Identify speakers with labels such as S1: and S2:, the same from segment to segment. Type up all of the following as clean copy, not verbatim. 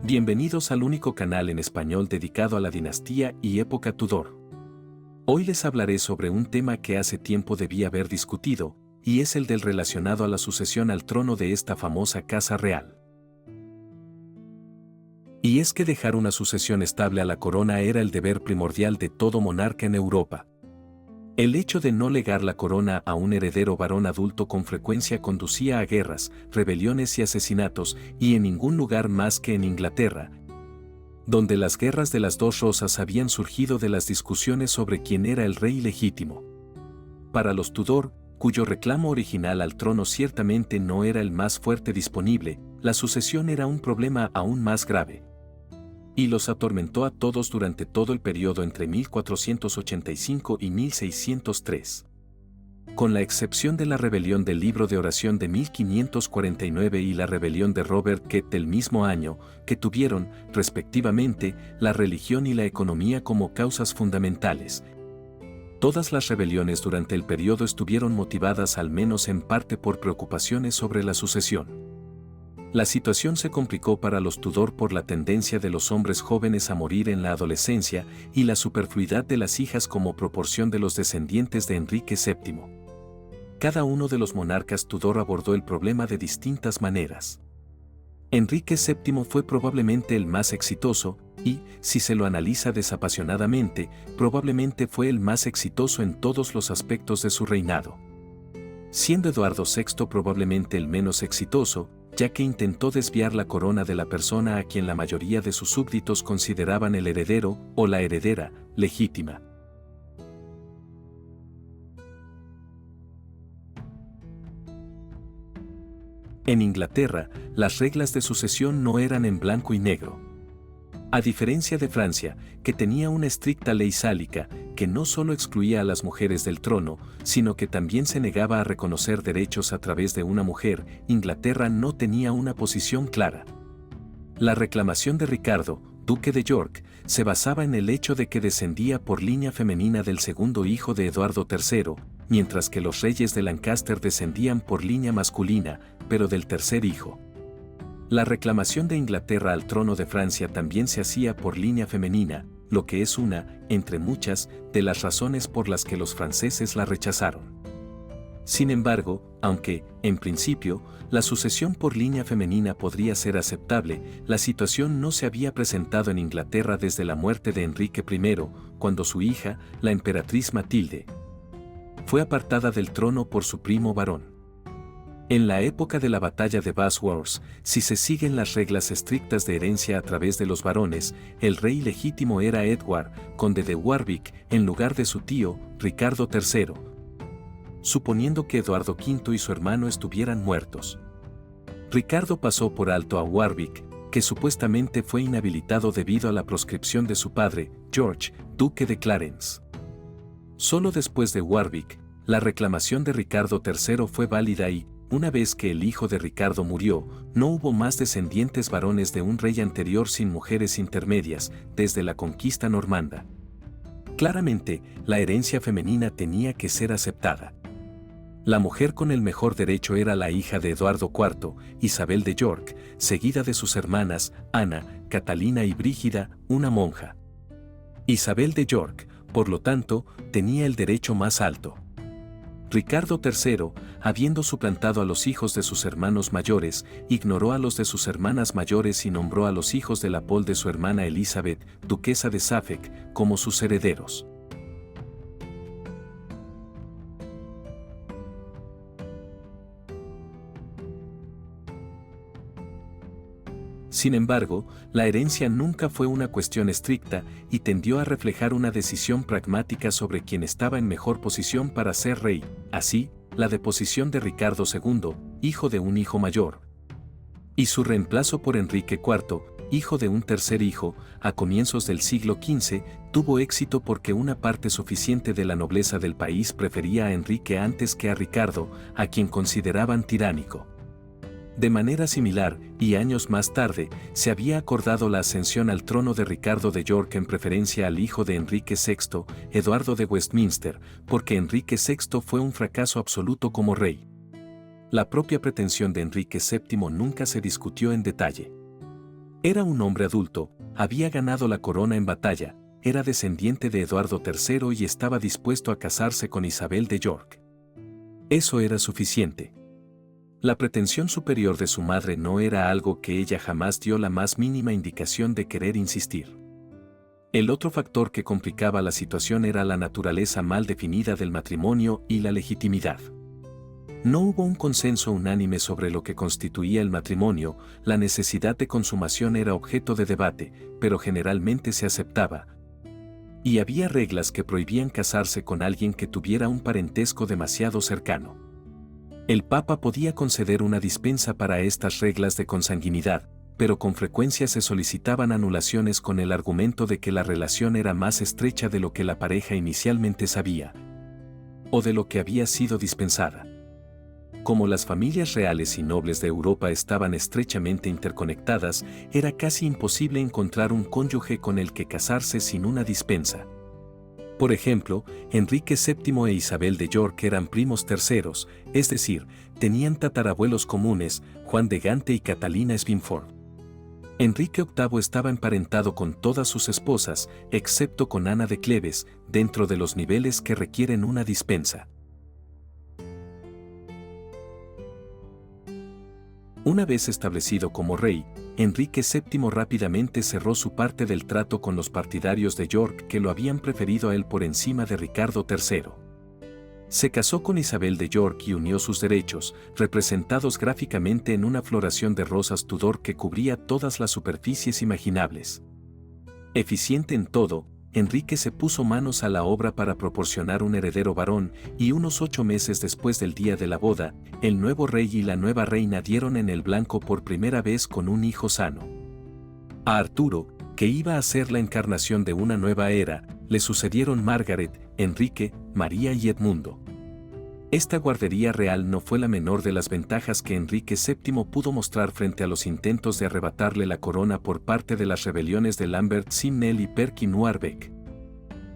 S1: Bienvenidos al único canal en español dedicado a la dinastía y época Tudor. Hoy les hablaré sobre un tema que hace tiempo debí haber discutido, y es el del relacionado a la sucesión al trono de esta famosa casa real. Y es que dejar una sucesión estable a la corona era el deber primordial de todo monarca en Europa. El hecho de no legar la corona a un heredero varón adulto con frecuencia conducía a guerras, rebeliones y asesinatos, y en ningún lugar más que en Inglaterra, donde las guerras de las dos rosas habían surgido de las discusiones sobre quién era el rey legítimo. Para los Tudor, cuyo reclamo original al trono ciertamente no era el más fuerte disponible, la sucesión era un problema aún más grave. Y los atormentó a todos durante todo el periodo entre 1485 y 1603. Con la excepción de la rebelión del Libro de Oración de 1549 y la rebelión de Robert Kett del mismo año, que tuvieron, respectivamente, la religión y la economía como causas fundamentales. Todas las rebeliones durante el periodo estuvieron motivadas al menos en parte por preocupaciones sobre la sucesión. La situación se complicó para los Tudor por la tendencia de los hombres jóvenes a morir en la adolescencia y la superfluidad de las hijas como proporción de los descendientes de Enrique VII. Cada uno de los monarcas Tudor abordó el problema de distintas maneras. Enrique VII fue probablemente el más exitoso y, si se lo analiza desapasionadamente, probablemente fue el más exitoso en todos los aspectos de su reinado. Siendo Eduardo VI probablemente el menos exitoso, ya que intentó desviar la corona de la persona a quien la mayoría de sus súbditos consideraban el heredero o la heredera legítima. En Inglaterra, las reglas de sucesión no eran en blanco y negro. A diferencia de Francia, que tenía una estricta ley sálica, que no solo excluía a las mujeres del trono, sino que también se negaba a reconocer derechos a través de una mujer, Inglaterra no tenía una posición clara. La reclamación de Ricardo, duque de York, se basaba en el hecho de que descendía por línea femenina del segundo hijo de Eduardo III, mientras que los reyes de Lancaster descendían por línea masculina, pero del tercer hijo. La reclamación de Inglaterra al trono de Francia también se hacía por línea femenina, lo que es una, entre muchas, de las razones por las que los franceses la rechazaron. Sin embargo, aunque, en principio, la sucesión por línea femenina podría ser aceptable, la situación no se había presentado en Inglaterra desde la muerte de Enrique I, cuando su hija, la emperatriz Matilde, fue apartada del trono por su primo varón. En la época de la batalla de Bosworth, si se siguen las reglas estrictas de herencia a través de los varones, el rey legítimo era Edward, conde de Warwick, en lugar de su tío, Ricardo III, suponiendo que Eduardo V y su hermano estuvieran muertos. Ricardo pasó por alto a Warwick, que supuestamente fue inhabilitado debido a la proscripción de su padre, George, duque de Clarence. Solo después de Warwick, la reclamación de Ricardo III fue válida y, una vez que el hijo de Ricardo murió, no hubo más descendientes varones de un rey anterior sin mujeres intermedias, desde la conquista normanda. Claramente, la herencia femenina tenía que ser aceptada. La mujer con el mejor derecho era la hija de Eduardo IV, Isabel de York, seguida de sus hermanas, Ana, Catalina y Brígida, una monja. Isabel de York, por lo tanto, tenía el derecho más alto. Ricardo III, habiendo suplantado a los hijos de sus hermanos mayores, ignoró a los de sus hermanas mayores y nombró a los hijos de la Pole de su hermana Elizabeth, duquesa de Suffolk, como sus herederos. Sin embargo, la herencia nunca fue una cuestión estricta y tendió a reflejar una decisión pragmática sobre quién estaba en mejor posición para ser rey. Así, la deposición de Ricardo II, hijo de un hijo mayor, y su reemplazo por Enrique IV, hijo de un tercer hijo, a comienzos del siglo XV, tuvo éxito porque una parte suficiente de la nobleza del país prefería a Enrique antes que a Ricardo, a quien consideraban tiránico. De manera similar, y años más tarde, se había acordado la ascensión al trono de Ricardo de York en preferencia al hijo de Enrique VI, Eduardo de Westminster, porque Enrique VI fue un fracaso absoluto como rey. La propia pretensión de Enrique VII nunca se discutió en detalle. Era un hombre adulto, había ganado la corona en batalla, era descendiente de Eduardo III y estaba dispuesto a casarse con Isabel de York. Eso era suficiente. La pretensión superior de su madre no era algo que ella jamás dio la más mínima indicación de querer insistir. El otro factor que complicaba la situación era la naturaleza mal definida del matrimonio y la legitimidad. No hubo un consenso unánime sobre lo que constituía el matrimonio, la necesidad de consumación era objeto de debate, pero generalmente se aceptaba. Y había reglas que prohibían casarse con alguien que tuviera un parentesco demasiado cercano. El Papa podía conceder una dispensa para estas reglas de consanguinidad, pero con frecuencia se solicitaban anulaciones con el argumento de que la relación era más estrecha de lo que la pareja inicialmente sabía, o de lo que había sido dispensada. Como las familias reales y nobles de Europa estaban estrechamente interconectadas, era casi imposible encontrar un cónyuge con el que casarse sin una dispensa. Por ejemplo, Enrique VII e Isabel de York eran primos terceros, es decir, tenían tatarabuelos comunes, Juan de Gante y Catalina Swynford. Enrique VIII estaba emparentado con todas sus esposas, excepto con Ana de Cleves, dentro de los niveles que requieren una dispensa. Una vez establecido como rey, Enrique VII rápidamente cerró su parte del trato con los partidarios de York que lo habían preferido a él por encima de Ricardo III. Se casó con Isabel de York y unió sus derechos, representados gráficamente en una floración de rosas Tudor que cubría todas las superficies imaginables. Eficiente en todo, Enrique se puso manos a la obra para proporcionar un heredero varón, y unos 8 meses después del día de la boda, el nuevo rey y la nueva reina dieron en el blanco por primera vez con un hijo sano. A Arturo, que iba a ser la encarnación de una nueva era, le sucedieron Margaret, Enrique, María y Edmundo. Esta guardería real no fue la menor de las ventajas que Enrique VII pudo mostrar frente a los intentos de arrebatarle la corona por parte de las rebeliones de Lambert Simnel y Perkin Warbeck.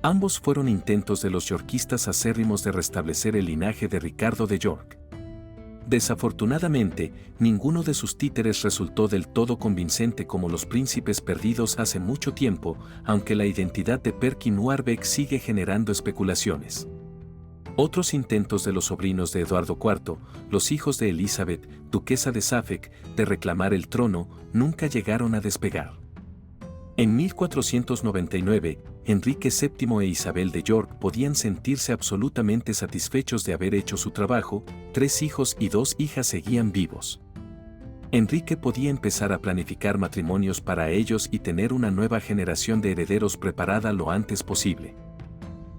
S1: Ambos fueron intentos de los yorkistas acérrimos de restablecer el linaje de Ricardo de York. Desafortunadamente, ninguno de sus títeres resultó del todo convincente como los príncipes perdidos hace mucho tiempo, aunque la identidad de Perkin Warbeck sigue generando especulaciones. Otros intentos de los sobrinos de Eduardo IV, los hijos de Elizabeth, duquesa de Suffolk, de reclamar el trono, nunca llegaron a despegar. En 1499, Enrique VII e Isabel de York podían sentirse absolutamente satisfechos de haber hecho su trabajo, 3 hijos y 2 hijas seguían vivos. Enrique podía empezar a planificar matrimonios para ellos y tener una nueva generación de herederos preparada lo antes posible.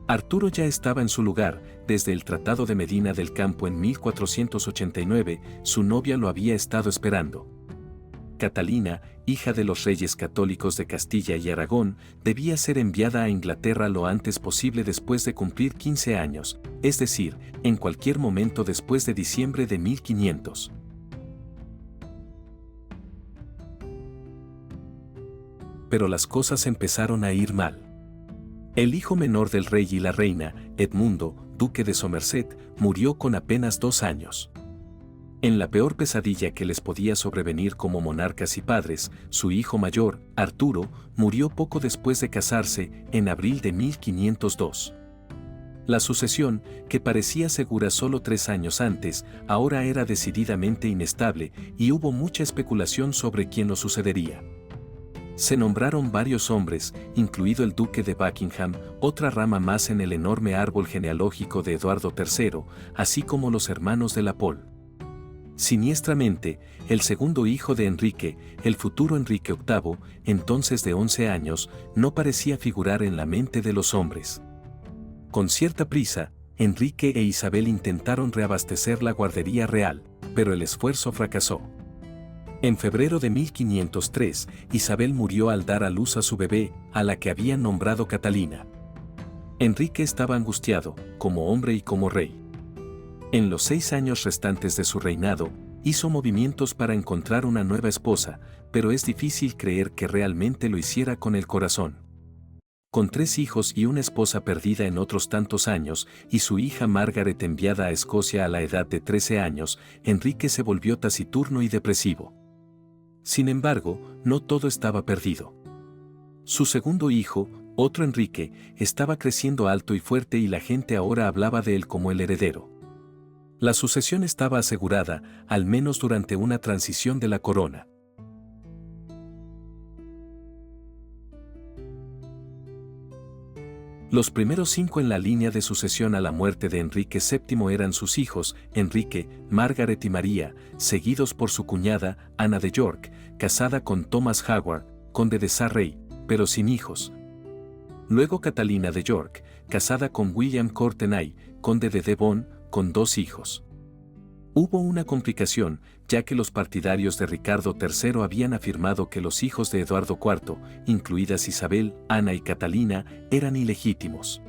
S1: Arturo ya estaba en su lugar, desde el Tratado de Medina del Campo en 1489, su novia lo había estado esperando. Catalina, hija de los reyes católicos de Castilla y Aragón, debía ser enviada a Inglaterra lo antes posible después de cumplir 15 años, es decir, en cualquier momento después de diciembre de 1500. Pero las cosas empezaron a ir mal. El hijo menor del rey y la reina, Edmundo, duque de Somerset, murió con apenas 2 años. En la peor pesadilla que les podía sobrevenir como monarcas y padres, su hijo mayor, Arturo, murió poco después de casarse, en abril de 1502. La sucesión, que parecía segura solo 3 años antes, ahora era decididamente inestable y hubo mucha especulación sobre quién lo sucedería. Se nombraron varios hombres, incluido el duque de Buckingham, otra rama más en el enorme árbol genealógico de Eduardo III, así como los hermanos de la Pole. Siniestramente, el segundo hijo de Enrique, el futuro Enrique VIII, entonces de 11 años, no parecía figurar en la mente de los hombres. Con cierta prisa, Enrique e Isabel intentaron reabastecer la guardería real, pero el esfuerzo fracasó. En febrero de 1503, Isabel murió al dar a luz a su bebé, a la que habían nombrado Catalina. Enrique estaba angustiado, como hombre y como rey. En los 6 años restantes de su reinado, hizo movimientos para encontrar una nueva esposa, pero es difícil creer que realmente lo hiciera con el corazón. Con 3 hijos y una esposa perdida en otros tantos años, y su hija Margaret enviada a Escocia a la edad de 13 años, Enrique se volvió taciturno y depresivo. Sin embargo, no todo estaba perdido. Su segundo hijo, otro Enrique, estaba creciendo alto y fuerte y la gente ahora hablaba de él como el heredero. La sucesión estaba asegurada, al menos durante una transición de la corona. Los primeros 5 en la línea de sucesión a la muerte de Enrique VII eran sus hijos, Enrique, Margaret y María, seguidos por su cuñada, Ana de York, casada con Thomas Howard, conde de Surrey, pero sin hijos. Luego Catalina de York, casada con William Courtenay, conde de Devon, con 2 hijos. Hubo una complicación, ya que los partidarios de Ricardo III habían afirmado que los hijos de Eduardo IV, incluidas Isabel, Ana y Catalina, eran ilegítimos.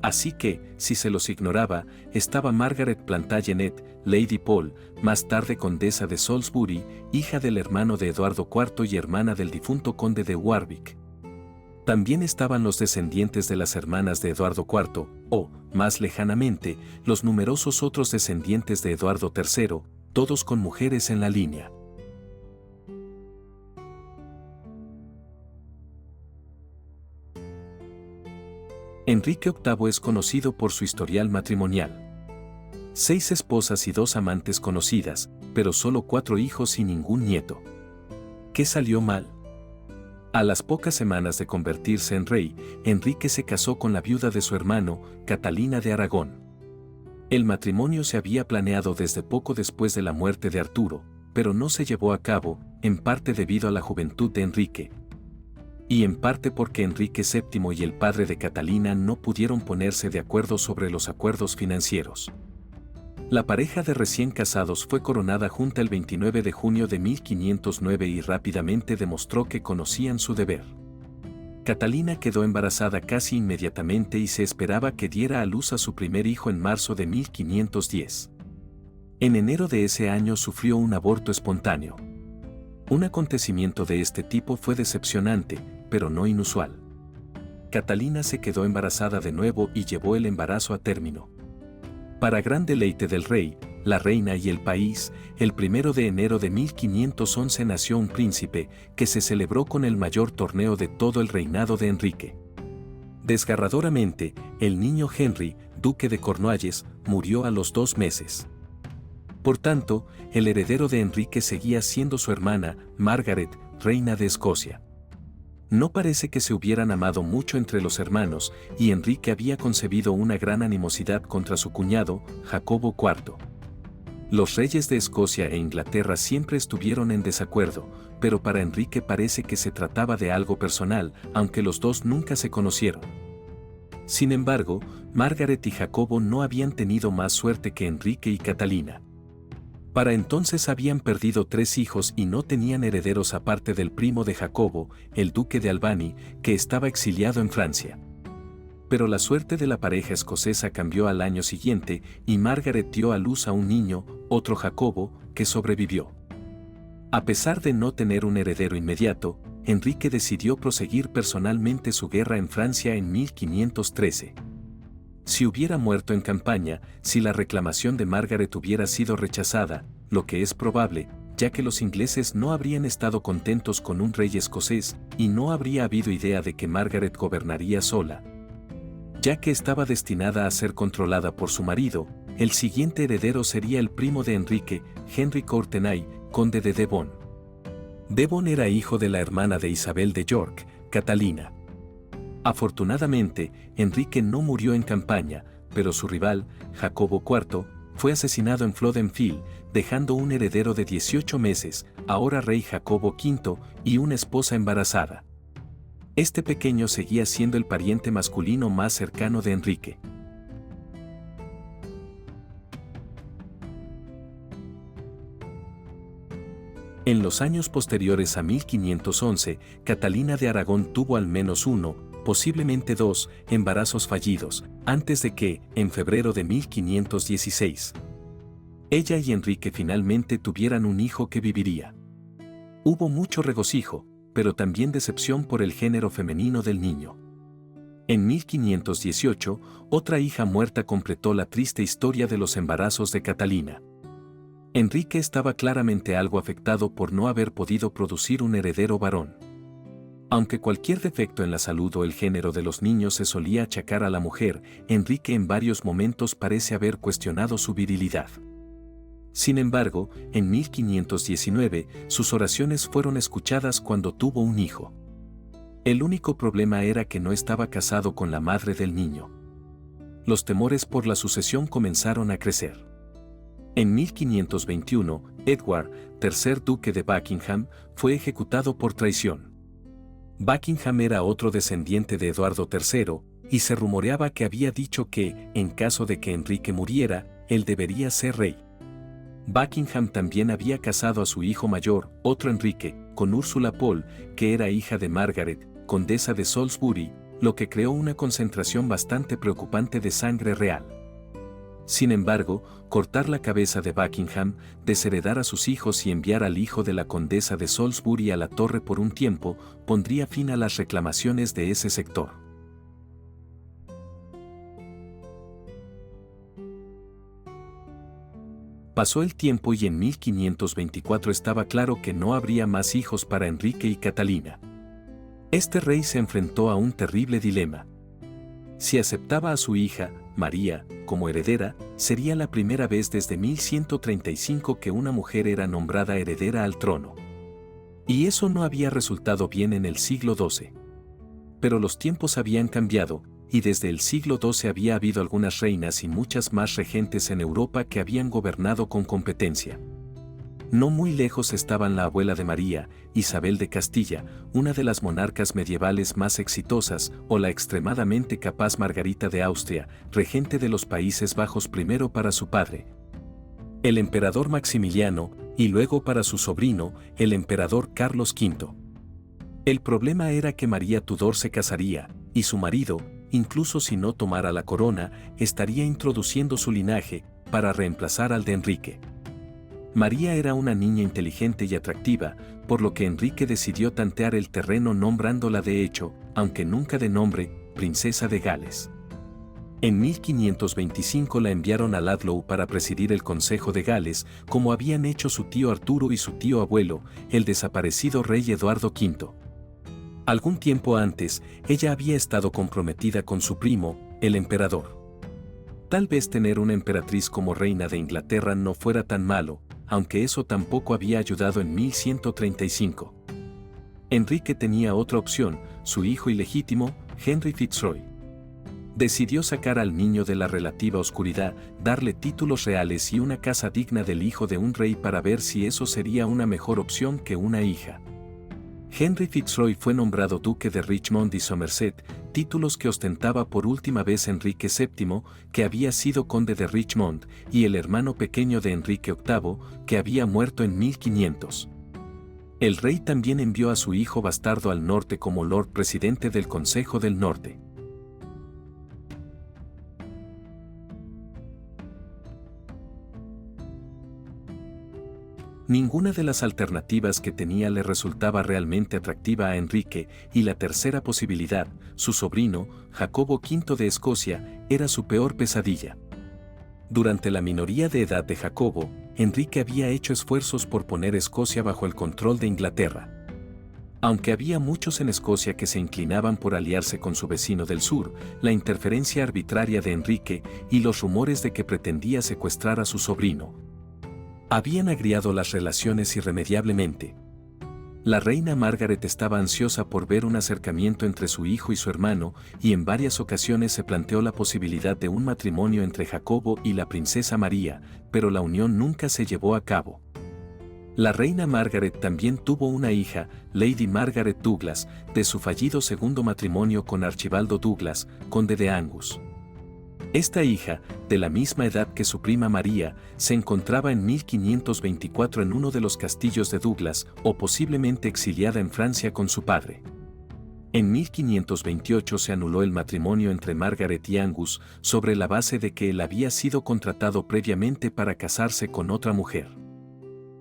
S1: Así que, si se los ignoraba, estaba Margaret Plantagenet, Lady Paul, más tarde condesa de Salisbury, hija del hermano de Eduardo IV y hermana del difunto conde de Warwick. También estaban los descendientes de las hermanas de Eduardo IV, o, más lejanamente, los numerosos otros descendientes de Eduardo III, todos con mujeres en la línea. Enrique VIII es conocido por su historial matrimonial. 6 esposas y 2 amantes conocidas, pero solo 4 hijos y ningún nieto. ¿Qué salió mal? A las pocas semanas de convertirse en rey, Enrique se casó con la viuda de su hermano, Catalina de Aragón. El matrimonio se había planeado desde poco después de la muerte de Arturo, pero no se llevó a cabo, en parte debido a la juventud de Enrique. Y en parte porque Enrique VII y el padre de Catalina no pudieron ponerse de acuerdo sobre los acuerdos financieros. La pareja de recién casados fue coronada junta el 29 de junio de 1509 y rápidamente demostró que conocían su deber. Catalina quedó embarazada casi inmediatamente y se esperaba que diera a luz a su primer hijo en marzo de 1510. En enero de ese año sufrió un aborto espontáneo. Un acontecimiento de este tipo fue decepcionante, pero no inusual. Catalina se quedó embarazada de nuevo y llevó el embarazo a término. Para gran deleite del rey, la reina y el país, el 1 de enero de 1511 nació un príncipe, que se celebró con el mayor torneo de todo el reinado de Enrique. Desgarradoramente, el niño Henry, duque de Cornualles, murió a los 2 meses. Por tanto, el heredero de Enrique seguía siendo su hermana, Margaret, reina de Escocia. No parece que se hubieran amado mucho entre los hermanos, y Enrique había concebido una gran animosidad contra su cuñado, Jacobo IV. Los reyes de Escocia e Inglaterra siempre estuvieron en desacuerdo, pero para Enrique parece que se trataba de algo personal, aunque los dos nunca se conocieron. Sin embargo, Margaret y Jacobo no habían tenido más suerte que Enrique y Catalina. Para entonces habían perdido 3 hijos y no tenían herederos aparte del primo de Jacobo, el duque de Albany, que estaba exiliado en Francia. Pero la suerte de la pareja escocesa cambió al año siguiente y Margaret dio a luz a un niño, otro Jacobo, que sobrevivió. A pesar de no tener un heredero inmediato, Enrique decidió proseguir personalmente su guerra en Francia en 1513. Si hubiera muerto en campaña, si la reclamación de Margaret hubiera sido rechazada, lo que es probable, ya que los ingleses no habrían estado contentos con un rey escocés y no habría habido idea de que Margaret gobernaría sola. Ya que estaba destinada a ser controlada por su marido, el siguiente heredero sería el primo de Enrique, Henry Courtenay, conde de Devon. Devon era hijo de la hermana de Isabel de York, Catalina. Afortunadamente, Enrique no murió en campaña, pero su rival, Jacobo IV, fue asesinado en Flodden Field, dejando un heredero de 18 meses, ahora rey Jacobo V, y una esposa embarazada. Este pequeño seguía siendo el pariente masculino más cercano de Enrique. En los años posteriores a 1511, Catalina de Aragón tuvo al menos 1, posiblemente 2, embarazos fallidos, antes de que, en febrero de 1516, ella y Enrique finalmente tuvieran un hijo que viviría. Hubo mucho regocijo, pero también decepción por el género femenino del niño. En 1518, otra hija muerta completó la triste historia de los embarazos de Catalina. Enrique estaba claramente algo afectado por no haber podido producir un heredero varón. Aunque cualquier defecto en la salud o el género de los niños se solía achacar a la mujer, Enrique en varios momentos parece haber cuestionado su virilidad. Sin embargo, en 1519, sus oraciones fueron escuchadas cuando tuvo un hijo. El único problema era que no estaba casado con la madre del niño. Los temores por la sucesión comenzaron a crecer. En 1521, Edward, tercer duque de Buckingham, fue ejecutado por traición. Buckingham era otro descendiente de Eduardo III, y se rumoreaba que había dicho que, en caso de que Enrique muriera, él debería ser rey. Buckingham también había casado a su hijo mayor, otro Enrique, con Úrsula Pole, que era hija de Margaret, condesa de Salisbury, lo que creó una concentración bastante preocupante de sangre real. Sin embargo, cortar la cabeza de Buckingham, desheredar a sus hijos y enviar al hijo de la condesa de Salisbury a la torre por un tiempo, pondría fin a las reclamaciones de ese sector. Pasó el tiempo y en 1524 estaba claro que no habría más hijos para Enrique y Catalina. Este rey se enfrentó a un terrible dilema. Si aceptaba a su hija, María, como heredera, sería la primera vez desde 1135 que una mujer era nombrada heredera al trono. Y eso no había resultado bien en el siglo XII. Pero los tiempos habían cambiado, y desde el siglo XII había habido algunas reinas y muchas más regentes en Europa que habían gobernado con competencia. No muy lejos estaban la abuela de María, Isabel de Castilla, una de las monarcas medievales más exitosas, o la extremadamente capaz Margarita de Austria, regente de los Países Bajos primero para su padre, el emperador Maximiliano, y luego para su sobrino, el emperador Carlos V. El problema era que María Tudor se casaría, y su marido, incluso si no tomara la corona, estaría introduciendo su linaje, para reemplazar al de Enrique. María era una niña inteligente y atractiva, por lo que Enrique decidió tantear el terreno nombrándola de hecho, aunque nunca de nombre, princesa de Gales. En 1525 la enviaron a Ludlow para presidir el Consejo de Gales, como habían hecho su tío Arturo y su tío abuelo, el desaparecido rey Eduardo V. Algún tiempo antes, ella había estado comprometida con su primo, el emperador. Tal vez tener una emperatriz como reina de Inglaterra no fuera tan malo, aunque eso tampoco había ayudado en 1135. Enrique tenía otra opción, su hijo ilegítimo, Henry Fitzroy. Decidió sacar al niño de la relativa oscuridad, darle títulos reales y una casa digna del hijo de un rey para ver si eso sería una mejor opción que una hija. Henry Fitzroy fue nombrado duque de Richmond y Somerset, títulos que ostentaba por última vez Enrique VII, que había sido conde de Richmond, y el hermano pequeño de Enrique VIII, que había muerto en 1500. El rey también envió a su hijo bastardo al norte como Lord Presidente del Consejo del Norte. Ninguna de las alternativas que tenía le resultaba realmente atractiva a Enrique, y la tercera posibilidad, su sobrino, Jacobo V de Escocia, era su peor pesadilla. Durante la minoría de edad de Jacobo, Enrique había hecho esfuerzos por poner Escocia bajo el control de Inglaterra. Aunque había muchos en Escocia que se inclinaban por aliarse con su vecino del sur, la interferencia arbitraria de Enrique y los rumores de que pretendía secuestrar a su sobrino habían agriado las relaciones irremediablemente. La reina Margaret estaba ansiosa por ver un acercamiento entre su hijo y su hermano, y en varias ocasiones se planteó la posibilidad de un matrimonio entre Jacobo y la princesa María, pero la unión nunca se llevó a cabo. La reina Margaret también tuvo una hija, Lady Margaret Douglas, de su fallido segundo matrimonio con Archibaldo Douglas, conde de Angus. Esta hija, de la misma edad que su prima María, se encontraba en 1524 en uno de los castillos de Douglas, o posiblemente exiliada en Francia con su padre. En 1528 se anuló el matrimonio entre Margaret y Angus, sobre la base de que él había sido contratado previamente para casarse con otra mujer.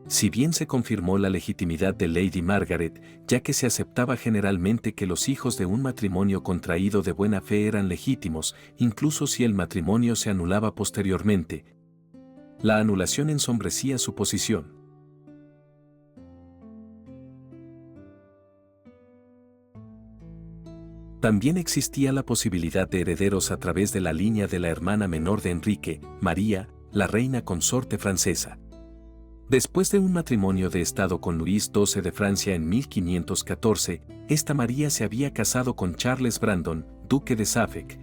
S1: Si bien se confirmó la legitimidad de Lady Margaret, ya que se aceptaba generalmente que los hijos de un matrimonio contraído de buena fe eran legítimos, incluso si el matrimonio se anulaba posteriormente, La anulación ensombrecía su posición. También existía la posibilidad de herederos a través de la línea de la hermana menor de Enrique, María, la reina consorte francesa. Después de un matrimonio de estado con Luis XII de Francia en 1514, esta María se había casado con Charles Brandon, duque de Suffolk.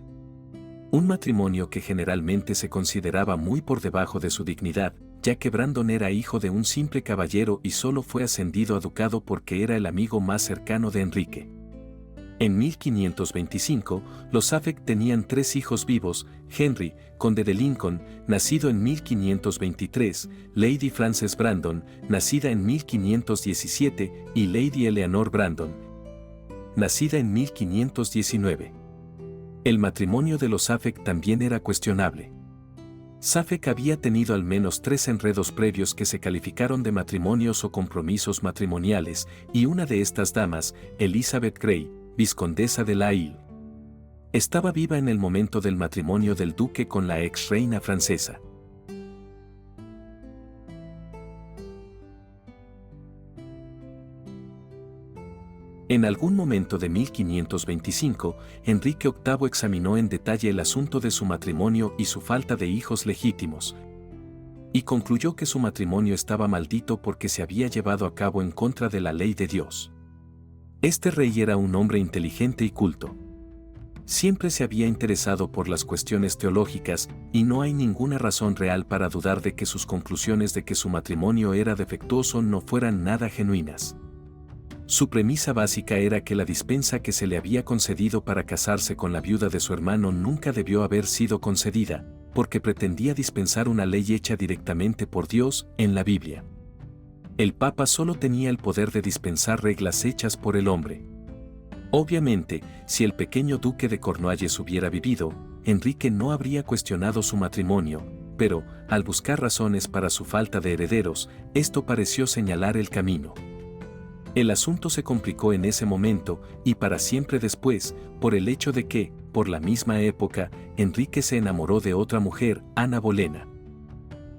S1: Un matrimonio que generalmente se consideraba muy por debajo de su dignidad, ya que Brandon era hijo de un simple caballero y solo fue ascendido a ducado porque era el amigo más cercano de Enrique. En 1525, los Suffolk tenían 3 hijos vivos: Henry, conde de Lincoln, nacido en 1523, Lady Frances Brandon, nacida en 1517, y Lady Eleanor Brandon, nacida en 1519. El matrimonio de los Suffolk también era cuestionable. Suffolk había tenido al menos 3 enredos previos que se calificaron de matrimonios o compromisos matrimoniales, y una de estas damas, Elizabeth Grey, vizcondesa de la Isle, estaba viva en el momento del matrimonio del duque con la ex reina francesa. En algún momento de 1525, Enrique VIII examinó en detalle el asunto de su matrimonio y su falta de hijos legítimos, y concluyó que su matrimonio estaba maldito porque se había llevado a cabo en contra de la ley de Dios. Este rey era un hombre inteligente y culto. Siempre se había interesado por las cuestiones teológicas, y no hay ninguna razón real para dudar de que sus conclusiones de que su matrimonio era defectuoso no fueran nada genuinas. Su premisa básica era que la dispensa que se le había concedido para casarse con la viuda de su hermano nunca debió haber sido concedida, porque pretendía dispensar una ley hecha directamente por Dios en la Biblia. El Papa solo tenía el poder de dispensar reglas hechas por el hombre. Obviamente, si el pequeño duque de Cornualles hubiera vivido, Enrique no habría cuestionado su matrimonio, pero, al buscar razones para su falta de herederos, esto pareció señalar el camino. El asunto se complicó en ese momento, y para siempre después, por el hecho de que, por la misma época, Enrique se enamoró de otra mujer, Ana Bolena.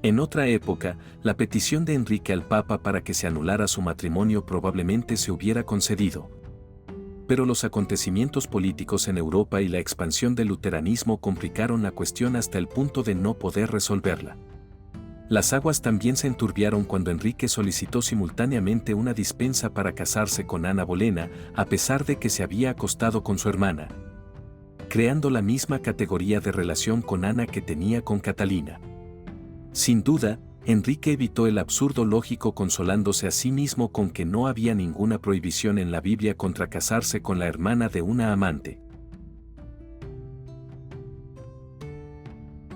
S1: En otra época, la petición de Enrique al Papa para que se anulara su matrimonio probablemente se hubiera concedido. Pero los acontecimientos políticos en Europa y la expansión del luteranismo complicaron la cuestión hasta el punto de no poder resolverla. Las aguas también se enturbiaron cuando Enrique solicitó simultáneamente una dispensa para casarse con Ana Bolena, a pesar de que se había acostado con su hermana, creando la misma categoría de relación con Ana que tenía con Catalina. Sin duda, Enrique evitó el absurdo lógico consolándose a sí mismo con que no había ninguna prohibición en la Biblia contra casarse con la hermana de una amante.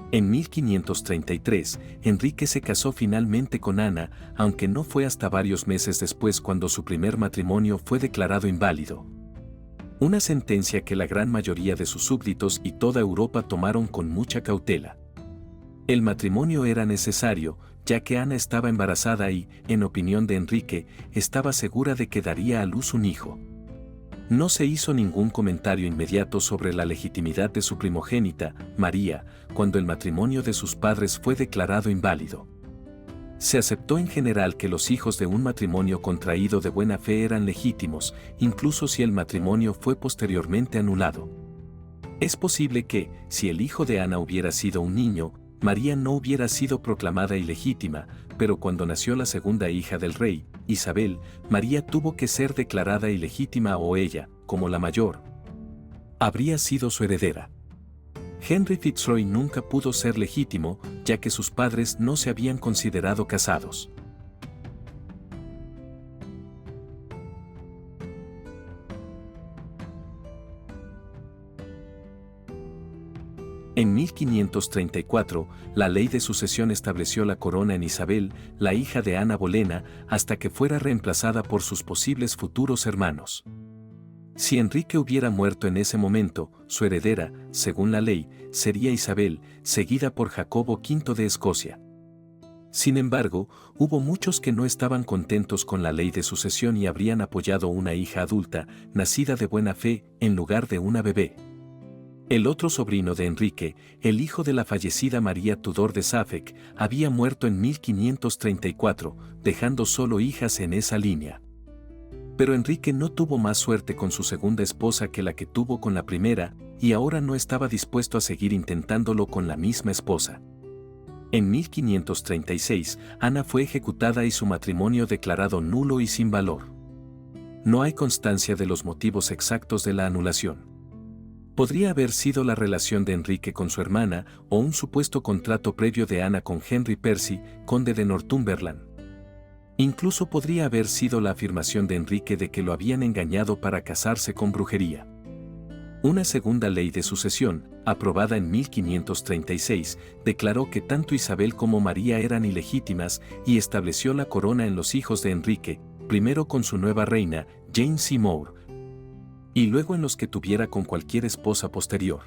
S1: En 1533, Enrique se casó finalmente con Ana, aunque no fue hasta varios meses después cuando su primer matrimonio fue declarado inválido. Una sentencia que la gran mayoría de sus súbditos y toda Europa tomaron con mucha cautela. El matrimonio era necesario, ya que Ana estaba embarazada y, en opinión de Enrique, estaba segura de que daría a luz un hijo. No se hizo ningún comentario inmediato sobre la legitimidad de su primogénita, María, cuando el matrimonio de sus padres fue declarado inválido. Se aceptó en general que los hijos de un matrimonio contraído de buena fe eran legítimos, incluso si el matrimonio fue posteriormente anulado. Es posible que, si el hijo de Ana hubiera sido un niño, María no hubiera sido proclamada ilegítima, pero cuando nació la segunda hija del rey, Isabel, María tuvo que ser declarada ilegítima o ella, como la mayor, habría sido su heredera. Henry Fitzroy nunca pudo ser legítimo, ya que sus padres no se habían considerado casados. En 1534, la ley de sucesión estableció la corona en Isabel, la hija de Ana Bolena, hasta que fuera reemplazada por sus posibles futuros hermanos. Si Enrique hubiera muerto en ese momento, su heredera, según la ley, sería Isabel, seguida por Jacobo V de Escocia. Sin embargo, hubo muchos que no estaban contentos con la ley de sucesión y habrían apoyado una hija adulta, nacida de buena fe, en lugar de una bebé. El otro sobrino de Enrique, el hijo de la fallecida María Tudor de Suffolk, había muerto en 1534, dejando solo hijas en esa línea. Pero Enrique no tuvo más suerte con su segunda esposa que la que tuvo con la primera, y ahora no estaba dispuesto a seguir intentándolo con la misma esposa. En 1536, Ana fue ejecutada y su matrimonio declarado nulo y sin valor. No hay constancia de los motivos exactos de la anulación. Podría haber sido la relación de Enrique con su hermana o un supuesto contrato previo de Ana con Henry Percy, conde de Northumberland. Incluso podría haber sido la afirmación de Enrique de que lo habían engañado para casarse con brujería. Una segunda ley de sucesión, aprobada en 1536, declaró que tanto Isabel como María eran ilegítimas y estableció la corona en los hijos de Enrique, primero con su nueva reina, Jane Seymour, y luego en los que tuviera con cualquier esposa posterior.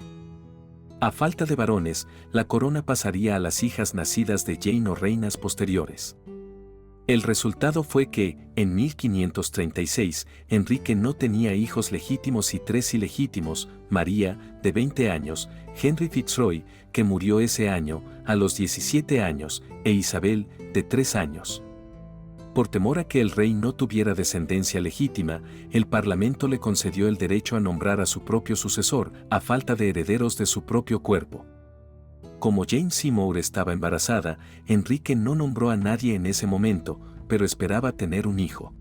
S1: A falta de varones, la corona pasaría a las hijas nacidas de Jane o reinas posteriores. El resultado fue que, en 1536, Enrique no tenía hijos legítimos y 3 ilegítimos: María, de 20 años, Henry Fitzroy, que murió ese año, a los 17 años, e Isabel, de 3 años. Por temor a que el rey no tuviera descendencia legítima, el Parlamento le concedió el derecho a nombrar a su propio sucesor, a falta de herederos de su propio cuerpo. Como Jane Seymour estaba embarazada, Enrique no nombró a nadie en ese momento, pero esperaba tener un hijo.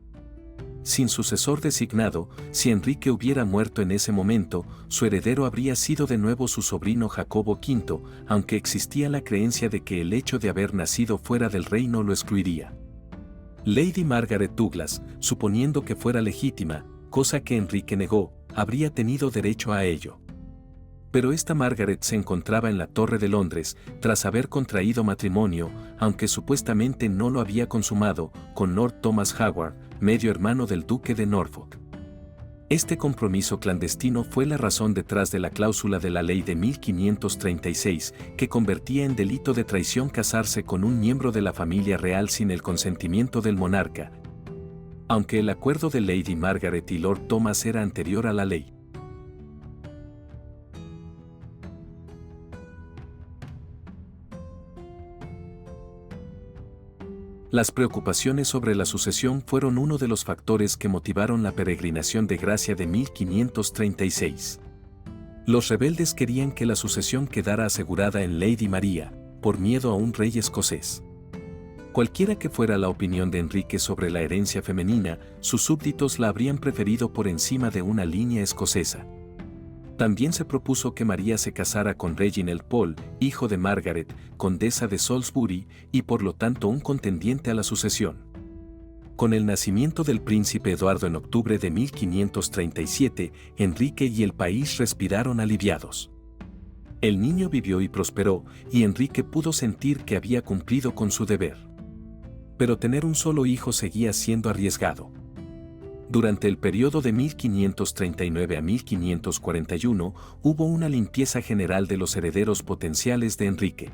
S1: Sin sucesor designado, si Enrique hubiera muerto en ese momento, su heredero habría sido de nuevo su sobrino Jacobo V, aunque existía la creencia de que el hecho de haber nacido fuera del reino lo excluiría. Lady Margaret Douglas, suponiendo que fuera legítima, cosa que Enrique negó, habría tenido derecho a ello. Pero esta Margaret se encontraba en la Torre de Londres, tras haber contraído matrimonio, aunque supuestamente no lo había consumado, con Lord Thomas Howard, medio hermano del duque de Norfolk. Este compromiso clandestino fue la razón detrás de la cláusula de la ley de 1536, que convertía en delito de traición casarse con un miembro de la familia real sin el consentimiento del monarca, aunque el acuerdo de Lady Margaret y Lord Thomas era anterior a la ley. Las preocupaciones sobre la sucesión fueron uno de los factores que motivaron la peregrinación de gracia de 1536. Los rebeldes querían que la sucesión quedara asegurada en Lady María, por miedo a un rey escocés. Cualquiera que fuera la opinión de Enrique sobre la herencia femenina, sus súbditos la habrían preferido por encima de una línea escocesa. También se propuso que María se casara con Reginald Pole, hijo de Margaret, condesa de Salisbury, y por lo tanto un contendiente a la sucesión. Con el nacimiento del príncipe Eduardo en octubre de 1537, Enrique y el país respiraron aliviados. El niño vivió y prosperó, y Enrique pudo sentir que había cumplido con su deber. Pero tener un solo hijo seguía siendo arriesgado. Durante el periodo de 1539 a 1541 hubo una limpieza general de los herederos potenciales de Enrique.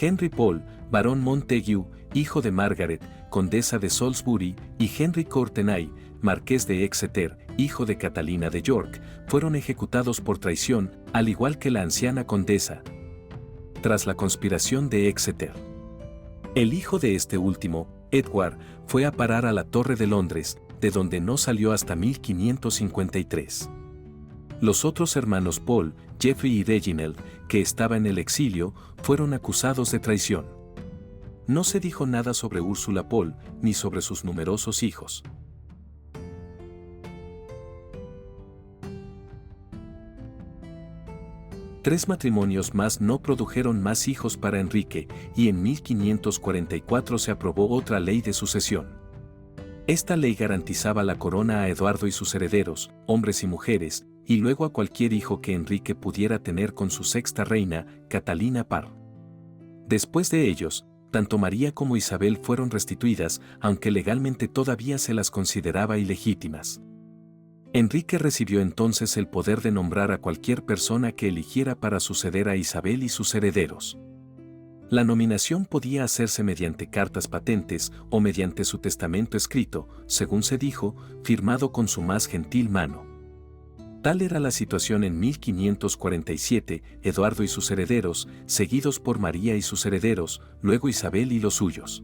S1: Henry Pole, barón Montague, hijo de Margaret, condesa de Salisbury, y Henry Courtenay, marqués de Exeter, hijo de Catalina de York, fueron ejecutados por traición, al igual que la anciana condesa, tras la conspiración de Exeter. El hijo de este último, Edward, fue a parar a la Torre de Londres, de donde no salió hasta 1553. Los otros hermanos Paul, Geoffrey y Reginald, que estaba en el exilio, fueron acusados de traición. No se dijo nada sobre Úrsula Pole, ni sobre sus numerosos hijos. Tres matrimonios más no produjeron más hijos para Enrique, y en 1544 se aprobó otra ley de sucesión. Esta ley garantizaba la corona a Eduardo y sus herederos, hombres y mujeres, y luego a cualquier hijo que Enrique pudiera tener con su sexta reina, Catalina Parr. Después de ellos, tanto María como Isabel fueron restituidas, aunque legalmente todavía se las consideraba ilegítimas. Enrique recibió entonces el poder de nombrar a cualquier persona que eligiera para suceder a Isabel y sus herederos. La nominación podía hacerse mediante cartas patentes o mediante su testamento escrito, según se dijo, firmado con su más gentil mano. Tal era la situación en 1547, Eduardo y sus herederos, seguidos por María y sus herederos, luego Isabel y los suyos.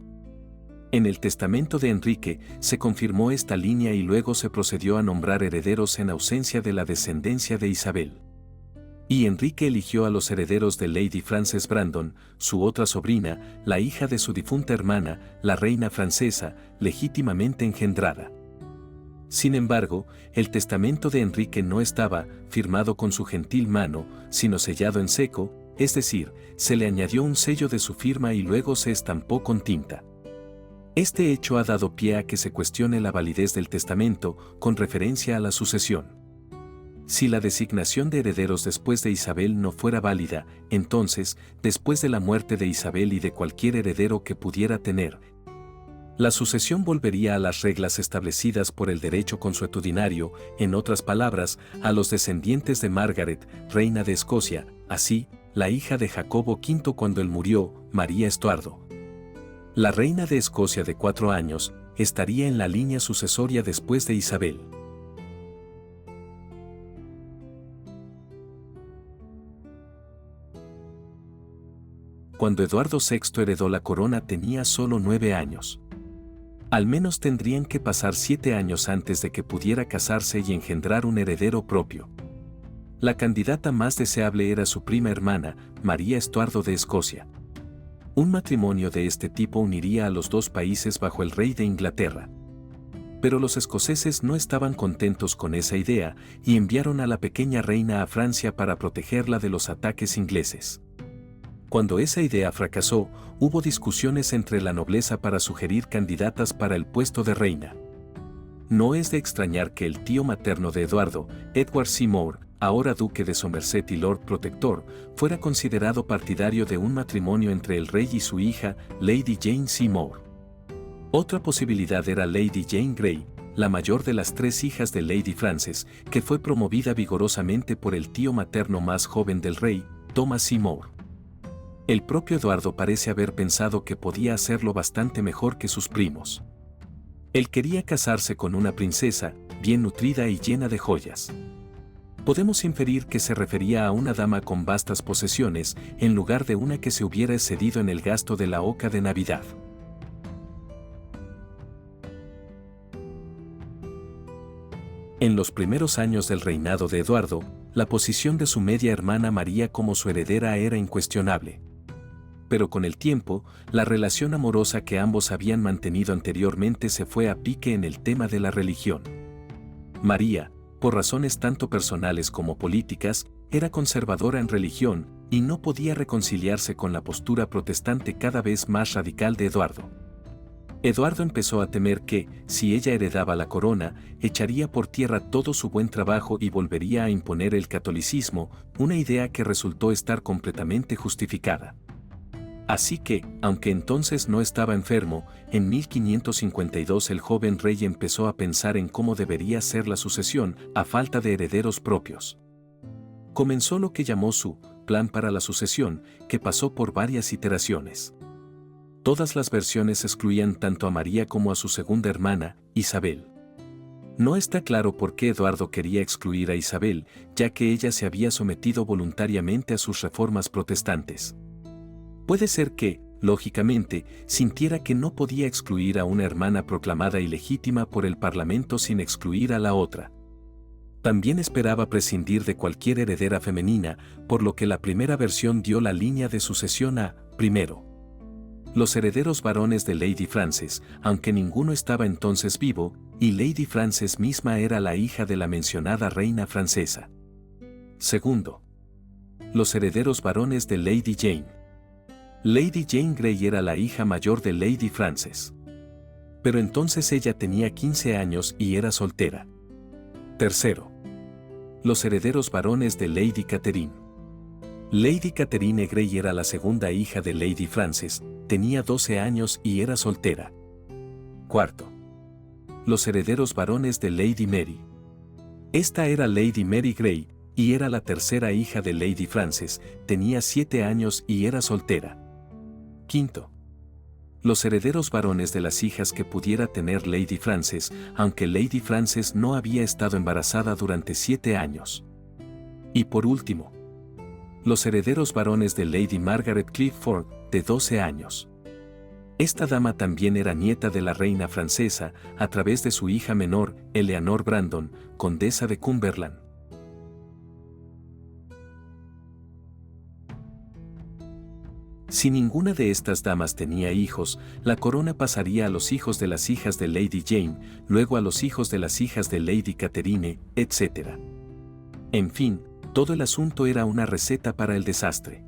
S1: En el testamento de Enrique se confirmó esta línea y luego se procedió a nombrar herederos en ausencia de la descendencia de Isabel. Y Enrique eligió a los herederos de Lady Frances Brandon, su otra sobrina, la hija de su difunta hermana, la reina francesa, legítimamente engendrada. Sin embargo, el testamento de Enrique no estaba firmado con su gentil mano, sino sellado en seco, es decir, se le añadió un sello de su firma y luego se estampó con tinta. Este hecho ha dado pie a que se cuestione la validez del testamento con referencia a la sucesión. Si la designación de herederos después de Isabel no fuera válida, entonces, después de la muerte de Isabel y de cualquier heredero que pudiera tener, la sucesión volvería a las reglas establecidas por el derecho consuetudinario, en otras palabras, a los descendientes de Margaret, reina de Escocia, así, la hija de Jacobo V cuando él murió, María Estuardo. La reina de Escocia de 4 años, estaría en la línea sucesoria después de Isabel. Cuando Eduardo VI heredó la corona tenía solo 9 años. Al menos tendrían que pasar 7 años antes de que pudiera casarse y engendrar un heredero propio. La candidata más deseable era su prima hermana, María Estuardo de Escocia. Un matrimonio de este tipo uniría a los dos países bajo el rey de Inglaterra. Pero los escoceses no estaban contentos con esa idea y enviaron a la pequeña reina a Francia para protegerla de los ataques ingleses. Cuando esa idea fracasó, hubo discusiones entre la nobleza para sugerir candidatas para el puesto de reina. No es de extrañar que el tío materno de Eduardo, Edward Seymour, ahora duque de Somerset y Lord Protector, fuera considerado partidario de un matrimonio entre el rey y su hija, Lady Jane Seymour. Otra posibilidad era Lady Jane Grey, la mayor de las 3 hijas de Lady Frances, que fue promovida vigorosamente por el tío materno más joven del rey, Thomas Seymour. El propio Eduardo parece haber pensado que podía hacerlo bastante mejor que sus primos. Él quería casarse con una princesa, bien nutrida y llena de joyas. Podemos inferir que se refería a una dama con vastas posesiones, en lugar de una que se hubiera excedido en el gasto de la oca de Navidad. En los primeros años del reinado de Eduardo, la posición de su media hermana María como su heredera era incuestionable. Pero con el tiempo, la relación amorosa que ambos habían mantenido anteriormente se fue a pique en el tema de la religión. María, por razones tanto personales como políticas, era conservadora en religión y no podía reconciliarse con la postura protestante cada vez más radical de Eduardo. Eduardo empezó a temer que, si ella heredaba la corona, echaría por tierra todo su buen trabajo y volvería a imponer el catolicismo, una idea que resultó estar completamente justificada. Así que, aunque entonces no estaba enfermo, en 1552 el joven rey empezó a pensar en cómo debería ser la sucesión, a falta de herederos propios. Comenzó lo que llamó su plan para la sucesión, que pasó por varias iteraciones. Todas las versiones excluían tanto a María como a su segunda hermana, Isabel. No está claro por qué Eduardo quería excluir a Isabel, ya que ella se había sometido voluntariamente a sus reformas protestantes. Puede ser que, lógicamente, sintiera que no podía excluir a una hermana proclamada ilegítima por el Parlamento sin excluir a la otra. También esperaba prescindir de cualquier heredera femenina, por lo que la primera versión dio la línea de sucesión a, primero, los herederos varones de Lady Frances, aunque ninguno estaba entonces vivo, y Lady Frances misma era la hija de la mencionada reina francesa. Segundo, los herederos varones de Lady Jane. Lady Jane Grey era la hija mayor de Lady Frances. Pero entonces ella tenía 15 años y era soltera. Tercero, los herederos varones de Lady Catherine. Lady Catherine Grey era la segunda hija de Lady Frances, tenía 12 años y era soltera. Cuarto, los herederos varones de Lady Mary. Esta era Lady Mary Grey, y era la tercera hija de Lady Frances, tenía 7 años y era soltera. Quinto, los herederos varones de las hijas que pudiera tener Lady Frances, aunque Lady Frances no había estado embarazada durante 7 años. Y por último, los herederos varones de Lady Margaret Clifford, de 12 años. Esta dama también era nieta de la reina francesa, a través de su hija menor, Eleanor Brandon, condesa de Cumberland. Si ninguna de estas damas tenía hijos, la corona pasaría a los hijos de las hijas de Lady Jane, luego a los hijos de las hijas de Lady Catherine, etc. En fin, todo el asunto era una receta para el desastre.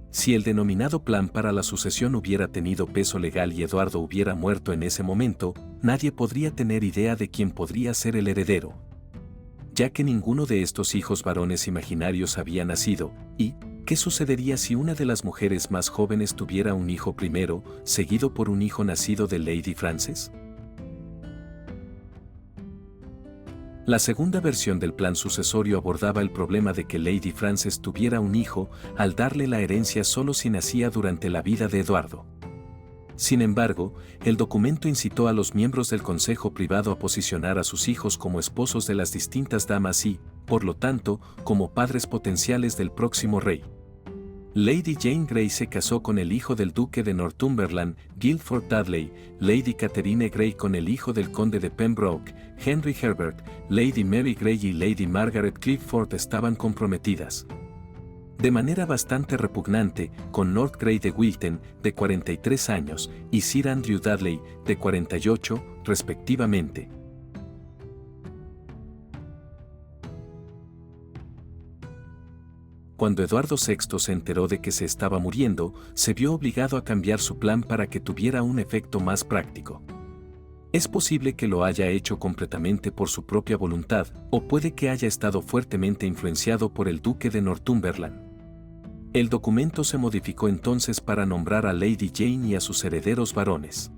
S1: Si el denominado plan para la sucesión hubiera tenido peso legal y Eduardo hubiera muerto en ese momento, nadie podría tener idea de quién podría ser el heredero, ya que ninguno de estos hijos varones imaginarios había nacido. ¿Y qué sucedería si una de las mujeres más jóvenes tuviera un hijo primero, seguido por un hijo nacido de Lady Frances? La segunda versión del plan sucesorio abordaba el problema de que Lady Frances tuviera un hijo al darle la herencia solo si nacía durante la vida de Eduardo. Sin embargo, el documento incitó a los miembros del Consejo Privado a posicionar a sus hijos como esposos de las distintas damas y, por lo tanto, como padres potenciales del próximo rey. Lady Jane Grey se casó con el hijo del duque de Northumberland, Guilford Dudley, Lady Catherine Grey con el hijo del conde de Pembroke, Henry Herbert, Lady Mary Grey y Lady Margaret Clifford estaban comprometidas, de manera bastante repugnante, con Lord Grey de Wilton, de 43 años, y Sir Andrew Dudley, de 48, respectivamente. Cuando Eduardo VI se enteró de que se estaba muriendo, se vio obligado a cambiar su plan para que tuviera un efecto más práctico. Es posible que lo haya hecho completamente por su propia voluntad, o puede que haya estado fuertemente influenciado por el duque de Northumberland. El documento se modificó entonces para nombrar a Lady Jane y a sus herederos varones.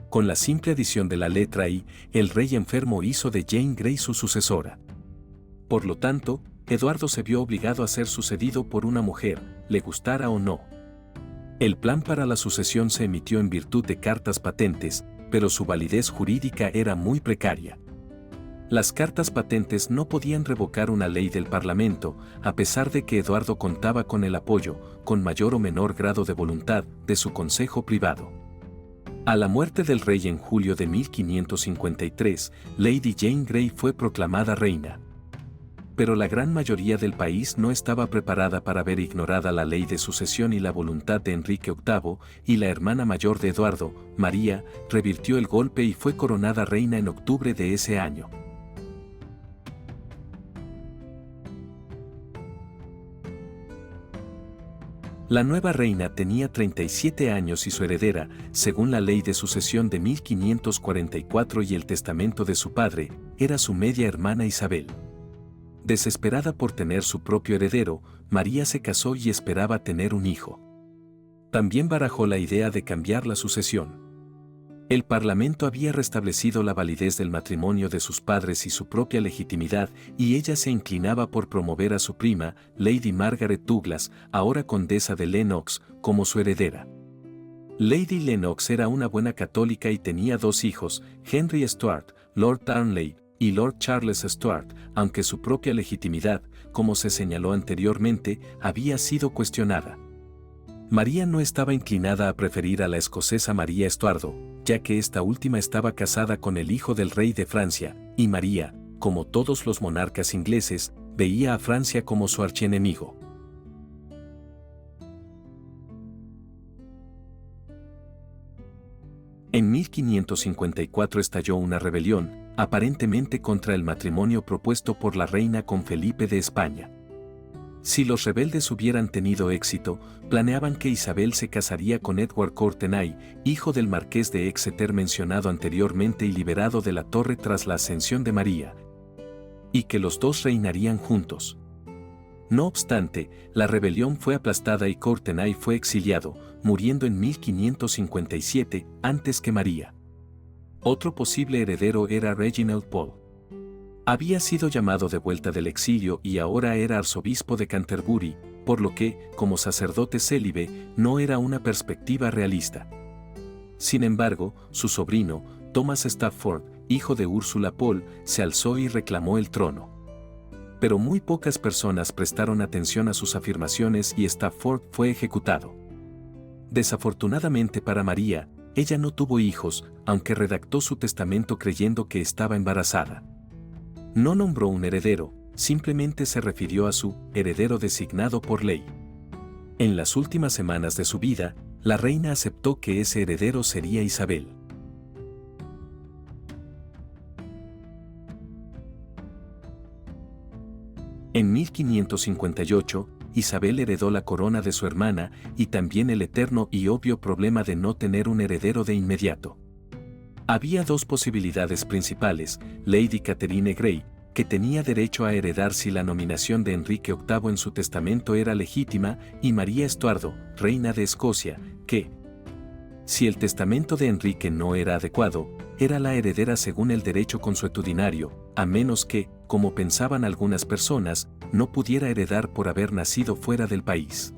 S1: Con la simple adición de la letra I, el rey enfermo hizo de Jane Grey su sucesora. Por lo tanto, Eduardo se vio obligado a ser sucedido por una mujer, le gustara o no. El plan para la sucesión se emitió en virtud de cartas patentes, pero su validez jurídica era muy precaria. Las cartas patentes no podían revocar una ley del Parlamento, a pesar de que Eduardo contaba con el apoyo, con mayor o menor grado de voluntad, de su consejo privado. A la muerte del rey en julio de 1553, Lady Jane Grey fue proclamada reina. Pero la gran mayoría del país no estaba preparada para ver ignorada la ley de sucesión y la voluntad de Enrique VIII, y la hermana mayor de Eduardo, María, revirtió el golpe y fue coronada reina en octubre de ese año. La nueva reina tenía 37 años y su heredera, según la ley de sucesión de 1544 y el testamento de su padre, era su media hermana Isabel. Desesperada por tener su propio heredero, María se casó y esperaba tener un hijo. También barajó la idea de cambiar la sucesión. El Parlamento había restablecido la validez del matrimonio de sus padres y su propia legitimidad, y ella se inclinaba por promover a su prima, Lady Margaret Douglas, ahora condesa de Lennox, como su heredera. Lady Lennox era una buena católica y tenía 2 hijos, Henry Stuart, Lord Darnley, y Lord Charles Stuart, aunque su propia legitimidad, como se señaló anteriormente, había sido cuestionada. María no estaba inclinada a preferir a la escocesa María Estuardo, ya que esta última estaba casada con el hijo del rey de Francia, y María, como todos los monarcas ingleses, veía a Francia como su archienemigo. En 1554 estalló una rebelión, aparentemente contra el matrimonio propuesto por la reina con Felipe de España. Si los rebeldes hubieran tenido éxito, planeaban que Isabel se casaría con Edward Courtenay, hijo del marqués de Exeter mencionado anteriormente y liberado de la torre tras la ascensión de María, y que los dos reinarían juntos. No obstante, la rebelión fue aplastada y Courtenay fue exiliado, muriendo en 1557, antes que María. Otro posible heredero era Reginald Pole. Había sido llamado de vuelta del exilio y ahora era arzobispo de Canterbury, por lo que, como sacerdote célibe, no era una perspectiva realista. Sin embargo, su sobrino, Thomas Stafford, hijo de Ursula Pole, se alzó y reclamó el trono. Pero muy pocas personas prestaron atención a sus afirmaciones y Stafford fue ejecutado. Desafortunadamente para María, ella no tuvo hijos, aunque redactó su testamento creyendo que estaba embarazada. No nombró un heredero, simplemente se refirió a su heredero designado por ley. En las últimas semanas de su vida, la reina aceptó que ese heredero sería Isabel. En 1558, Isabel heredó la corona de su hermana y también el eterno y obvio problema de no tener un heredero de inmediato. Había dos posibilidades principales: Lady Catherine Grey, que tenía derecho a heredar si la nominación de Enrique VIII en su testamento era legítima, y María Estuardo, reina de Escocia, que, si el testamento de Enrique no era adecuado, era la heredera según el derecho consuetudinario, a menos que, como pensaban algunas personas, no pudiera heredar por haber nacido fuera del país.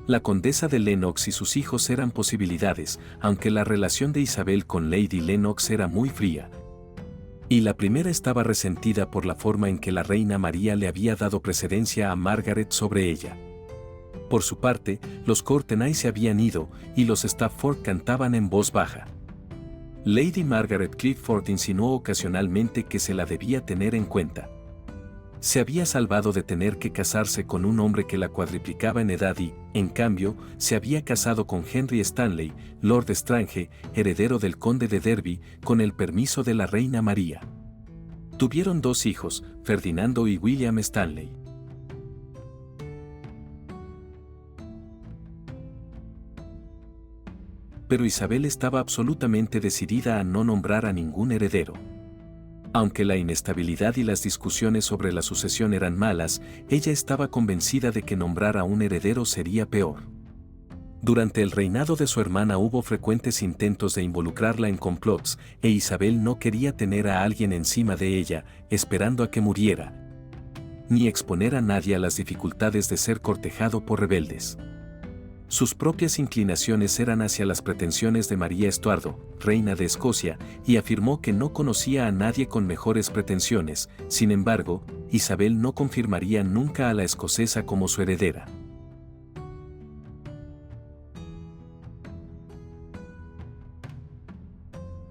S1: La condesa de Lennox y sus hijos eran posibilidades, aunque la relación de Isabel con Lady Lennox era muy fría. Y la primera estaba resentida por la forma en que la reina María le había dado precedencia a Margaret sobre ella. Por su parte, los Courtenay se habían ido, y los Stafford cantaban en voz baja. Lady Margaret Clifford insinuó ocasionalmente que se la debía tener en cuenta. Se había salvado de tener que casarse con un hombre que la cuadriplicaba en edad y, en cambio, se había casado con Henry Stanley, Lord Strange, heredero del conde de Derby, con el permiso de la reina María. Tuvieron dos hijos, Ferdinando y William Stanley. Pero Isabel estaba absolutamente decidida a no nombrar a ningún heredero. Aunque la inestabilidad y las discusiones sobre la sucesión eran malas, ella estaba convencida de que nombrar a un heredero sería peor. Durante el reinado de su hermana hubo frecuentes intentos de involucrarla en complots, e Isabel no quería tener a alguien encima de ella, esperando a que muriera, ni exponer a nadie a las dificultades de ser cortejado por rebeldes. Sus propias inclinaciones eran hacia las pretensiones de María Estuardo, reina de Escocia, y afirmó que no conocía a nadie con mejores pretensiones. Sin embargo, Isabel no confirmaría nunca a la escocesa como su heredera.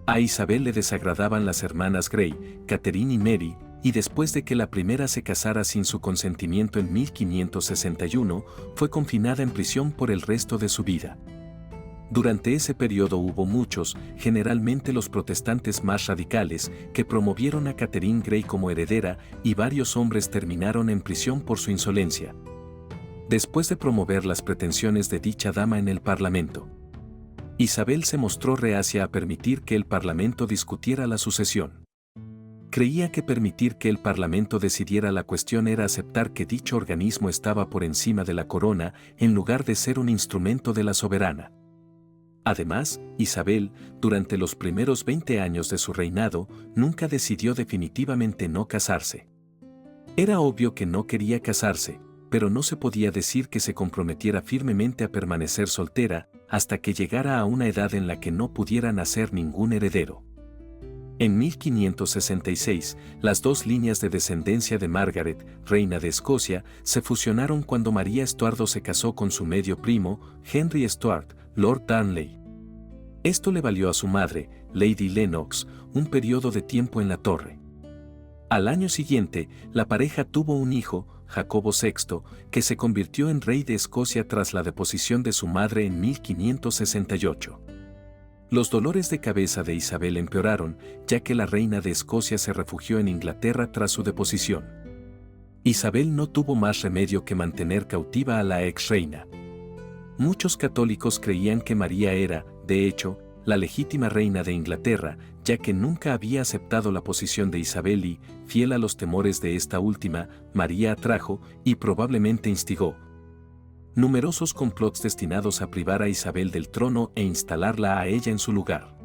S1: A Isabel le desagradaban las hermanas Grey, Catherine y Mary, y después de que la primera se casara sin su consentimiento en 1561, fue confinada en prisión por el resto de su vida. Durante ese periodo hubo muchos, generalmente los protestantes más radicales, que promovieron a Catherine Grey como heredera, y varios hombres terminaron en prisión por su insolencia. Después de promover las pretensiones de dicha dama en el Parlamento, Isabel se mostró reacia a permitir que el Parlamento discutiera la sucesión. Creía que permitir que el Parlamento decidiera la cuestión era aceptar que dicho organismo estaba por encima de la corona, en lugar de ser un instrumento de la soberana. Además, Isabel, durante los primeros 20 años de su reinado, nunca decidió definitivamente no casarse. Era obvio que no quería casarse, pero no se podía decir que se comprometiera firmemente a permanecer soltera, hasta que llegara a una edad en la que no pudiera nacer ningún heredero. En 1566, las dos líneas de descendencia de Margaret, reina de Escocia, se fusionaron cuando María Estuardo se casó con su medio primo, Henry Stuart, Lord Darnley. Esto le valió a su madre, Lady Lennox, un periodo de tiempo en la torre. Al año siguiente, la pareja tuvo un hijo, Jacobo VI, que se convirtió en rey de Escocia tras la deposición de su madre en 1568. Los dolores de cabeza de Isabel empeoraron, ya que la reina de Escocia se refugió en Inglaterra tras su deposición. Isabel no tuvo más remedio que mantener cautiva a la ex reina. Muchos católicos creían que María era, de hecho, la legítima reina de Inglaterra, ya que nunca había aceptado la posición de Isabel y, fiel a los temores de esta última, María atrajo, y probablemente instigó, numerosos complots destinados a privar a Isabel del trono e instalarla a ella en su lugar.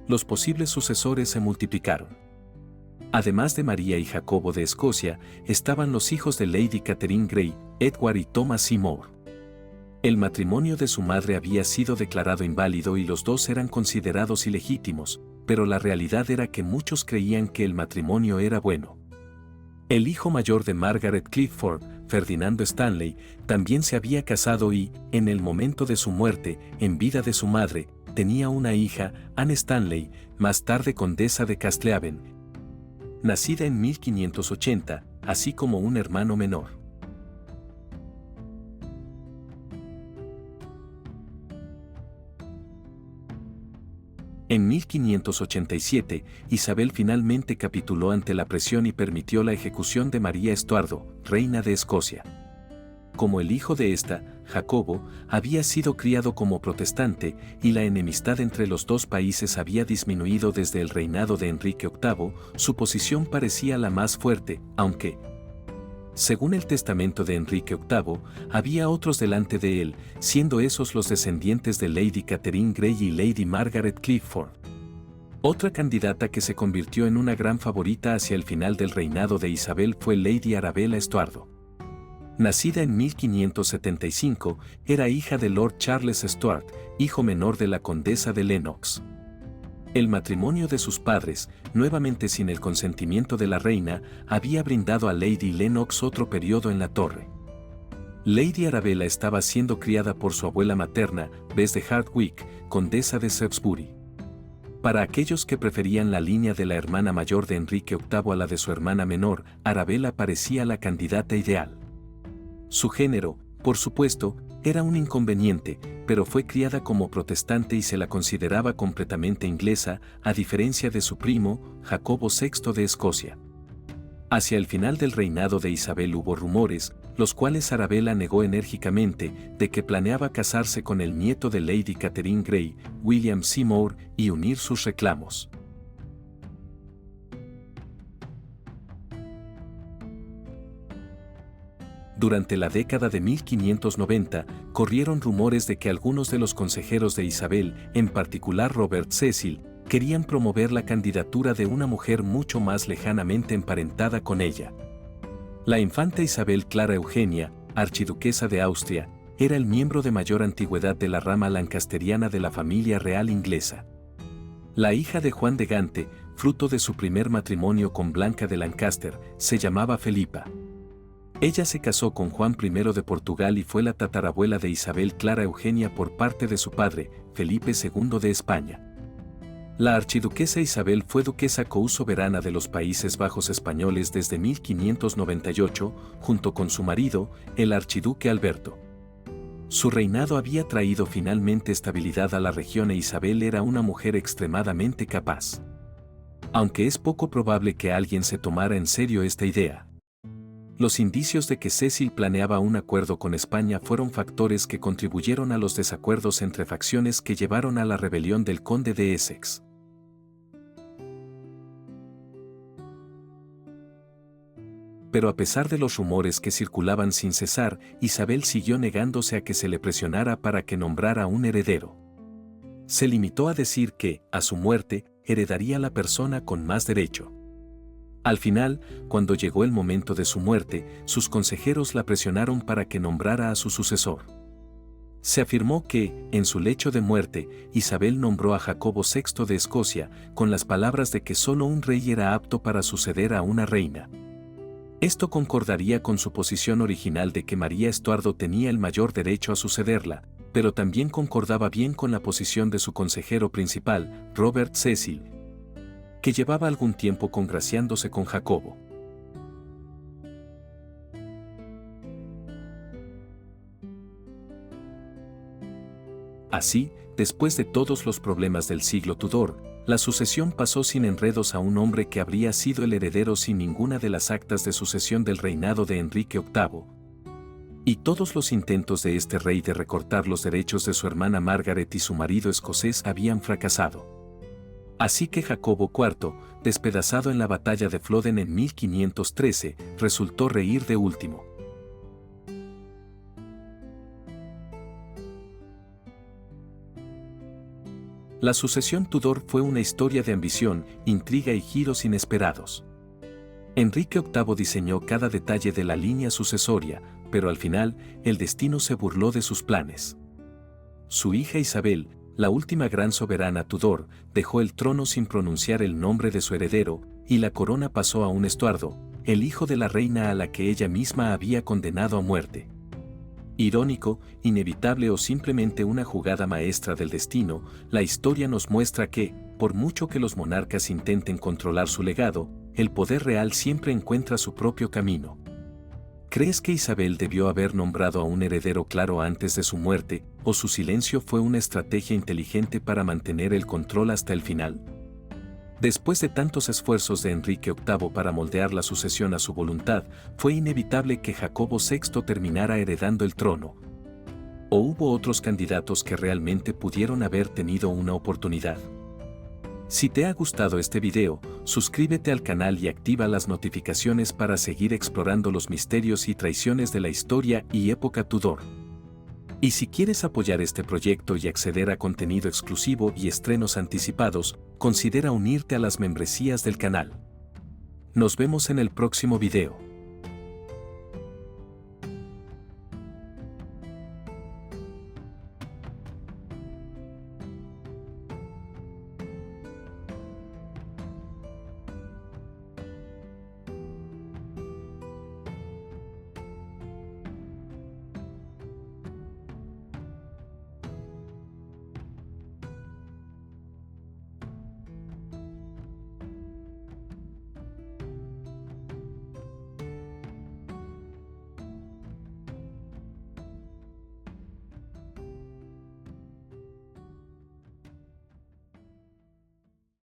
S1: Los posibles sucesores se multiplicaron. Además de María y Jacobo de Escocia, estaban los hijos de Lady Catherine Grey, Edward y Thomas Seymour. El matrimonio de su madre había sido declarado inválido y los dos eran considerados ilegítimos, pero la realidad era que muchos creían que el matrimonio era bueno. El hijo mayor de Margaret Clifford, Ferdinando Stanley, también se había casado y, en el momento de su muerte, en vida de su madre, tenía una hija, Anne Stanley, más tarde condesa de Castlehaven, nacida en 1580, así como un hermano menor. En 1587, Isabel finalmente capituló ante la presión y permitió la ejecución de María Estuardo, reina de Escocia. Como el hijo de esta, Jacobo, había sido criado como protestante y la enemistad entre los dos países había disminuido desde el reinado de Enrique VIII, su posición parecía la más fuerte, aunque, según el testamento de Enrique VIII, había otros delante de él, siendo esos los descendientes de Lady Catherine Grey y Lady Margaret Clifford. Otra candidata que se convirtió en una gran favorita hacia el final del reinado de Isabel fue Lady Arabella Estuardo. Nacida en 1575, era hija de Lord Charles Stuart, hijo menor de la condesa de Lennox. El matrimonio de sus padres, nuevamente sin el consentimiento de la reina, había brindado a Lady Lennox otro periodo en la torre. Lady Arabella estaba siendo criada por su abuela materna, Bess de Hardwicke, condesa de Shrewsbury. Para aquellos que preferían la línea de la hermana mayor de Enrique VIII a la de su hermana menor, Arabella parecía la candidata ideal. Su género, por supuesto, era un inconveniente, pero fue criada como protestante y se la consideraba completamente inglesa, a diferencia de su primo, Jacobo VI de Escocia. Hacia el final del reinado de Isabel hubo rumores, los cuales Arabella negó enérgicamente, de que planeaba casarse con el nieto de Lady Catherine Grey, William Seymour, y unir sus reclamos. Durante la década de 1590, corrieron rumores de que algunos de los consejeros de Isabel, en particular Robert Cecil, querían promover la candidatura de una mujer mucho más lejanamente emparentada con ella. La infanta Isabel Clara Eugenia, archiduquesa de Austria, era el miembro de mayor antigüedad de la rama lancasteriana de la familia real inglesa. La hija de Juan de Gante, fruto de su primer matrimonio con Blanca de Lancaster, se llamaba Felipa. Ella se casó con Juan I de Portugal y fue la tatarabuela de Isabel Clara Eugenia por parte de su padre, Felipe II de España. La archiduquesa Isabel fue duquesa co-soberana de los Países Bajos españoles desde 1598, junto con su marido, el archiduque Alberto. Su reinado había traído finalmente estabilidad a la región e Isabel era una mujer extremadamente capaz. Aunque es poco probable que alguien se tomara en serio esta idea. Los indicios de que Cecil planeaba un acuerdo con España fueron factores que contribuyeron a los desacuerdos entre facciones que llevaron a la rebelión del conde de Essex. Pero a pesar de los rumores que circulaban sin cesar, Isabel siguió negándose a que se le presionara para que nombrara un heredero. Se limitó a decir que, a su muerte, heredaría la persona con más derecho. Al final, cuando llegó el momento de su muerte, sus consejeros la presionaron para que nombrara a su sucesor. Se afirmó que, en su lecho de muerte, Isabel nombró a Jacobo VI de Escocia, con las palabras de que solo un rey era apto para suceder a una reina. Esto concordaría con su posición original de que María Estuardo tenía el mayor derecho a sucederla, pero también concordaba bien con la posición de su consejero principal, Robert Cecil, que llevaba algún tiempo congraciándose con Jacobo. Así, después de todos los problemas del siglo Tudor, la sucesión pasó sin enredos a un hombre que habría sido el heredero sin ninguna de las actas de sucesión del reinado de Enrique VIII. Y todos los intentos de este rey de recortar los derechos de su hermana Margaret y su marido escocés habían fracasado. Así que Jacobo IV, despedazado en la batalla de Flodden en 1513, resultó reír de último. La sucesión Tudor fue una historia de ambición, intriga y giros inesperados. Enrique VIII diseñó cada detalle de la línea sucesoria, pero al final, el destino se burló de sus planes. Su hija Isabel, la última gran soberana Tudor, dejó el trono sin pronunciar el nombre de su heredero, y la corona pasó a un Estuardo, el hijo de la reina a la que ella misma había condenado a muerte. Irónico, inevitable o simplemente una jugada maestra del destino, la historia nos muestra que, por mucho que los monarcas intenten controlar su legado, el poder real siempre encuentra su propio camino. ¿Crees que Isabel debió haber nombrado a un heredero claro antes de su muerte, o su silencio fue una estrategia inteligente para mantener el control hasta el final? Después de tantos esfuerzos de Enrique VIII para moldear la sucesión a su voluntad, fue inevitable que Jacobo VI terminara heredando el trono. ¿O hubo otros candidatos que realmente pudieron haber tenido una oportunidad? Si te ha gustado este video, suscríbete al canal y activa las notificaciones para seguir explorando los misterios y traiciones de la historia y época Tudor. Y si quieres apoyar este proyecto y acceder a contenido exclusivo y estrenos anticipados, considera unirte a las membresías del canal. Nos vemos en el próximo video.